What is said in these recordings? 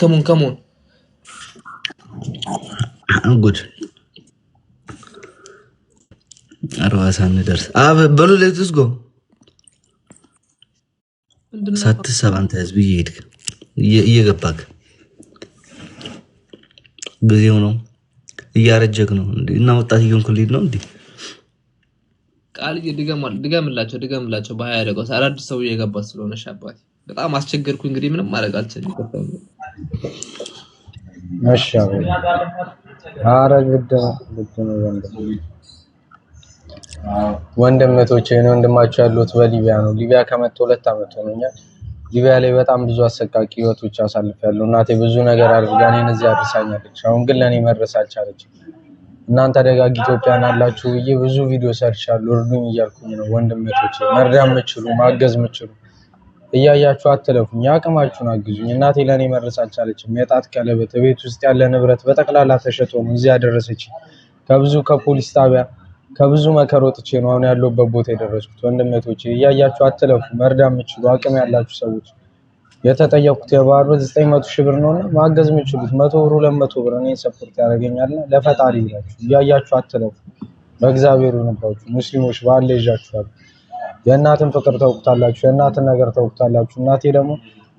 Come on. I'm good. Arwasan neders. Belu let's go. Sat 7 ህዝብ እየገባክ ጊዜው ነው እያረጀክ ነው እንዴ እና ወጣት ይሆንኩልኝ ነው እንዴ ቃል ድገምላቸው በ20 ደቂቃ አዲስ ሰው እየገባ ስለሆነ ሻባቲ በጣም አስቸገርኩ እንግዲህ ምንም ማድረግ አልችልም ማሻአላ አረግደ ወንድምቶቼ ነው ወንድማቸው ያሉት በሊቢያ ነው ሊቢያ ከመጣ 2 አመት ሆነኛል ሊቢያ ላይ በጣም ብዙ አሰቃቂ ህይወቶች አሳልፌያለሁ እናቴ ብዙ ነገር አድርጋ እኔን እዚህ አድርሳኛለች አሁን ግን ለኔ መድረስ አልቻለችም እናንተ ደጋግ ኢትዮጵያን አላችሁ ብዬ ብዙ ቪዲዮ ሰርቻለሁ እርዱኝ እያልኩኝ ነው ወንድምቶቼ መርዳም ምችሉ ማገዝ ምችሉ እያያችሁ አትለፉኝ ያቅማችሁን አግዙኝ እናቴ ለኔ መድረስ አልቻለችም የጣት ቀለበት ቤት ውስጥ ያለ ንብረት በጠቅላላ ተሸጦ ነው እዚህ ያደረሰች ከብዙ ከፖሊስ ጣቢያ ከብዙ መከራ ወጥቼ ነው አሁን ያለውበት ቦታ የደረስኩት ወንድምቶቼ እያያችሁ አትለፉ መርዳም ምችሉ አቅም ያላችሁ ሰዎች የተጠየቁት የባህር 900 ሺህ ብር ነውና ማገዝ ምችሉት 100 ብር 200 ብር እኔን ሰፖርት ያደርገኛልና ለፈጣሪ ይላችሁ እያያችሁ አትለፉ በእግዚአብሔር ይሁንባችሁ ሙስሊሞች ባለ ይጃችኋል የእናትን ፍቅር ተውቁታላችሁ የእናትን ነገር ተውቁታላችሁ እናቴ ደግሞ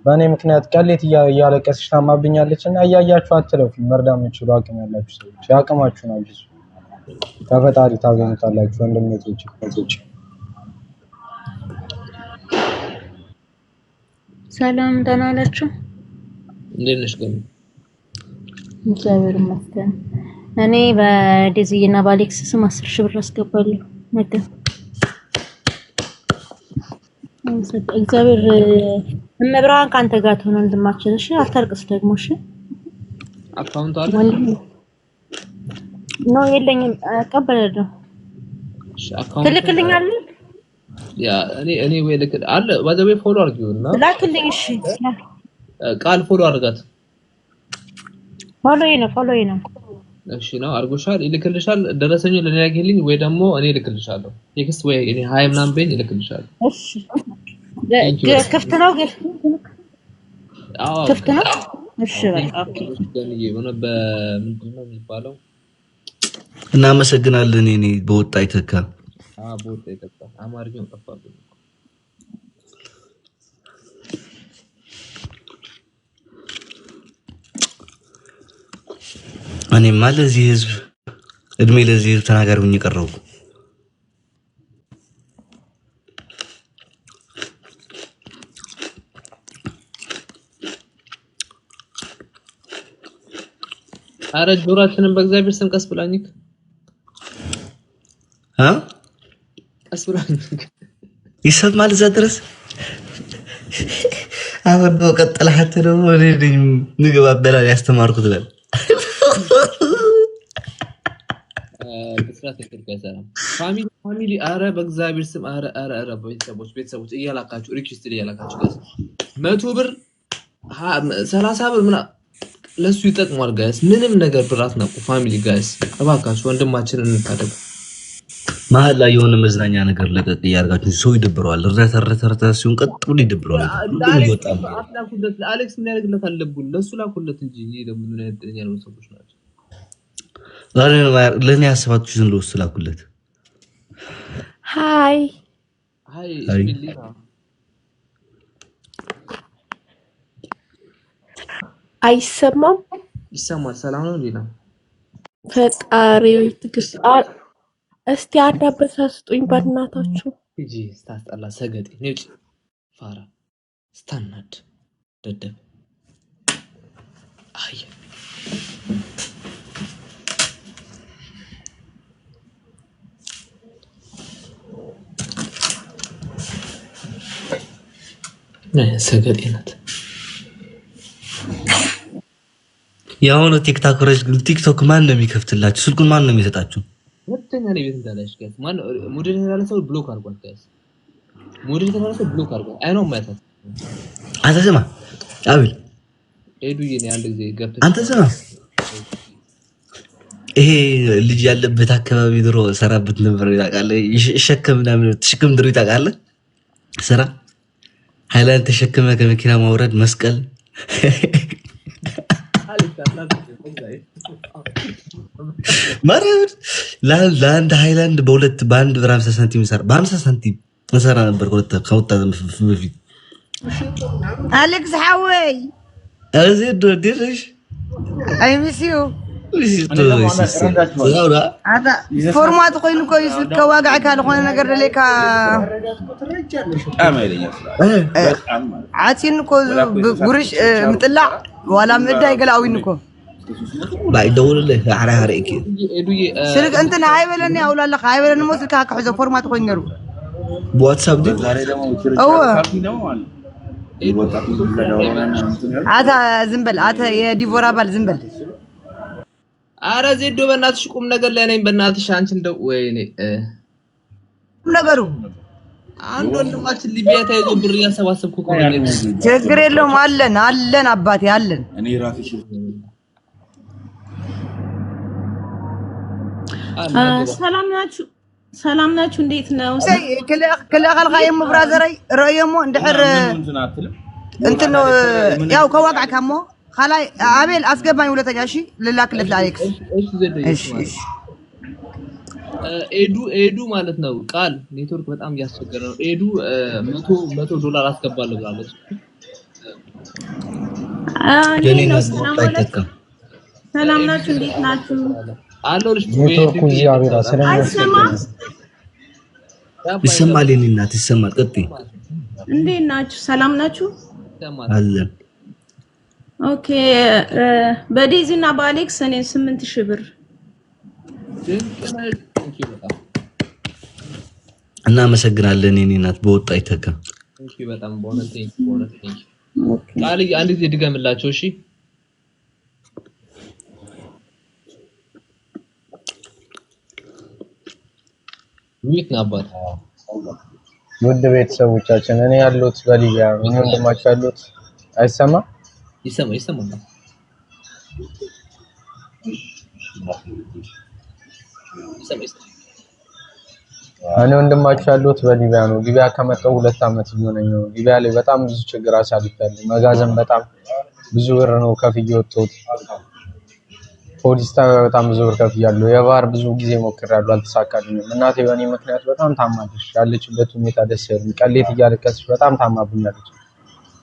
በእኔ ምክንያት ቀሌት እያለቀሰች ታማብኛለችና እያያችሁ አትለፉ መርዳም ምችሉ አቅም ያላችሁ ሰዎች ያቅማችሁን አግዙ ከፈጣሪ ታገኙታላችሁ ወንድምቶቼ ከዚህ ሰላም ደህና ናችሁ እንዴት ነሽ ግን እግዚአብሔር ይመስገን እኔ በዲዚና ባሌክስ ስም 10 ሺህ ብር አስገባለሁ ነገ እግዚአብሔር እመብርሃን ካንተ ጋር ትሆን ወንድማችን እሺ አታርቅስ ደግሞ እሺ አካውንት አለ ነው የለኝም አቀበላለሁ እሺ አካውንት ትልክልኛለህ ያ እኔ ወይ ልክ አለ ባዘቤ ፎሎ አድርጊውና ላክልኝ እሺ ቃል ፎሎ አድርጋት ፎሎዬ ነው እሺ ነው አርጎሻል ይልክልሻል ደረሰኝ ለኔ ያገኝልኝ ወይ ደግሞ እኔ ልክልሻለሁ ቴክስት ወይ እኔ ሃይ ምናምን በኝ ይልክልሻል እሺ ክፍት ነው ግን አዎ ክፍት ነው እሺ በቃ ኦኬ ደንዬ ሆነ በምንድነው የሚባለው እናመሰግናለን እኔ በወጣ ይተካ ቦት ይተካ አማርኛው ጠፋብኝ እኔ ማለት ህዝብ እድሜ ለዚህ ህዝብ ተናጋሪውን ይቀርቡ አረ ጆራችንን በእግዚአብሔር ስም ቀስ ብላኝክ ቀስ ብላኝክ ይሰማል እዛ ድረስ አሁን ነው ቀጥላህት ነው ወዲህ ምግብ አበላል ያስተማርኩት በል በስራት ይከተላል ፋሚሊ አረ በእግዚአብሔር ስም አረ ቤተሰቦች እያላካችሁ ሪኩዌስት እያላካችሁ 100 ብር 30 ብር ምና ለሱ ይጠቅማል ጋይስ ምንም ነገር ብራት ነው ፋሚሊ ጋይስ እባካችሁ ወንድማችንን እንታደጉ መሀል ላይ የሆነ መዝናኛ ነገር ለቀቅ ያርጋችሁ ሰው ይደብረዋል ረተረተረተ ሲሆን ቀጥሎ ይደብረዋል አላኩለት አሌክስ ምን ያደርግለት አለብን ለሱ ላኩለት እንጂ ደግሞ ምን ያደርገኛ ነው ሰዎች ናቸው ለኔ ያስባችሁ ዝም ብሎ ስላኩለት ሃይ ቢስሚላህ አይሰማም ይሰማል ሰላም ነው ሊና ፈጣሪው ትግስ እስቲ አንዳበሳ ስጡኝ በእናታችሁ እጂ ስታስጠላ ሰገጤ ነጭ ፋራ ስታናድ ደደብ አይ ሰገጤ ናት ያው ነው ቲክቶከሮች ግን ቲክቶክ ማን ነው የሚከፍትላችሁ ስልኩን ማን ነው የሚሰጣችሁ ወጥተኛ ነው ቤት እንዳለሽ ጋር ማን ሞዴል ያለ ሰው ብሎክ አድርጓል ጋር ሞዴል ያለ ሰው ብሎክ አድርጓል አይ ነው ማለት አንተ ስማ አቤል ሄዱዬ ነው አንድ ጊዜ ገብተሽ አንተ ስማ ይሄ ልጅ ያለበት አካባቢ ድሮ ሰራበት ነበር ያቃለ ይሸከምና ተሽከም ድሮ ይታቃለ ስራ ሃይላንድ ተሸከመ ከመኪና ማውረድ መስቀል ማርያም ለአንድ ሃይላንድ በአንድ ብር 50 ሳንቲም ይሰራ በ50 ሳንቲም መሰራ ነበር ከወጣ በፊት አሌክስ ሓወይ እዚህ ድርሽ አይ ሚስ ዩ هذا فورمات خوين كويس الكواقع كان خوين نقدر لك عاتين كو بقرش مطلع ولا مدا يقلاوينكو باي دور له حراريك سلك انت هاي ولني او لا هاي ولني موسك هاك حزه فورمات خوين نرو بواتساب دي هذا زنبل هذا يا ديفورا بال زنبل አረ ዜዶ በእናትሽ ቁም ነገር ላይ ነኝ በእናትሽ አንቺ እንደው ወይኔ ነገሩ አንድ ወንድማችን ሊቢያ ተይዞ ብር ያሰባሰብኩ እኮ ነው ችግር የለውም አለን አባቴ አለን እኔ ራስሽ ሰላም ናችሁ እንዴት ነው كل خلقايم برادري رايمو اندحر انت ያው ከዋቅዓ ካሞ خلاي عابل اسقباኝ ሁለተኛ እሺ ልላክለት ለአሌክስ እሺ ኤዱ ማለት ነው ቃል ኔትወርክ በጣም ያስቸገረ ነው ኤዱ $100 አስገባለሁ ብላለች ሰላም ናችሁ እንዴት ናችሁ አለሁልሽ ኔትወርኩ ያቢራ ይሰማል የኔ እናት ይሰማል ቀጥይ እንዴት ናችሁ ሰላም ናችሁ አለን ኦኬ በዴዚ እና በአሌክስ እኔ 8000 ብር እናመሰግናለን የኔ እናት በወጣ ይተካ ቴንኪ በጣም ቦነስ ቴንኪ ቃል አንድ ጊዜ ድገምላቸው እሺ ሚት ናባት ውድ ቤተሰቦቻችን እኔ ያሉት በሊቢያ ምን ወንድማችሁ ያሉት አይሰማ ይሰማ እኔ ወንድማችሁ ያሉት በሊቢያ ነው ሊቢያ ከመጣሁ 2 አመት ሆነኝ ነው ሊቢያ ላይ በጣም ብዙ ችግር አሳልፌያለሁ መጋዘን በጣም ብዙ ብር ነው ከፍዬ ወጥቶት ፖሊስ ጣቢያ በጣም ብዙ ብር ከፍያለሁ የባህር ብዙ ጊዜ ሞክሬያለሁ አልተሳካልኝም እናቴ በእኔ ምክንያት በጣም ታማለች ያለችበት ሁኔታ ደስ አይልም ቀሌት እያለቀሰች በጣም ታማብኛለች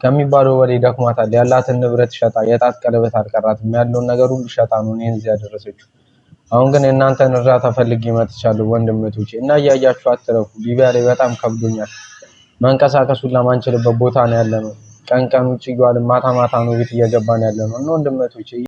ከሚባለው ወሬ ደክሟታል ያላትን ንብረት ሸጣ የጣት ቀለበት አልቀራትም ያለውን ነገር ሁሉ ሸጣ ነው እኔን እዚህ ያደረሰችው አሁን ግን እናንተን እርዳታ ፈልጌ መጥቻለሁ ወንድሞቼ እና ያያችሁ አትረፉ ሊቢያ ላይ በጣም ከብዶኛል መንቀሳቀሱን ለማንችልበት ቦታ ነው ያለነው ቀን ውጪ ይዋል ማታ ነው ቤት እየገባን ያለነው እና ወንድሞቼ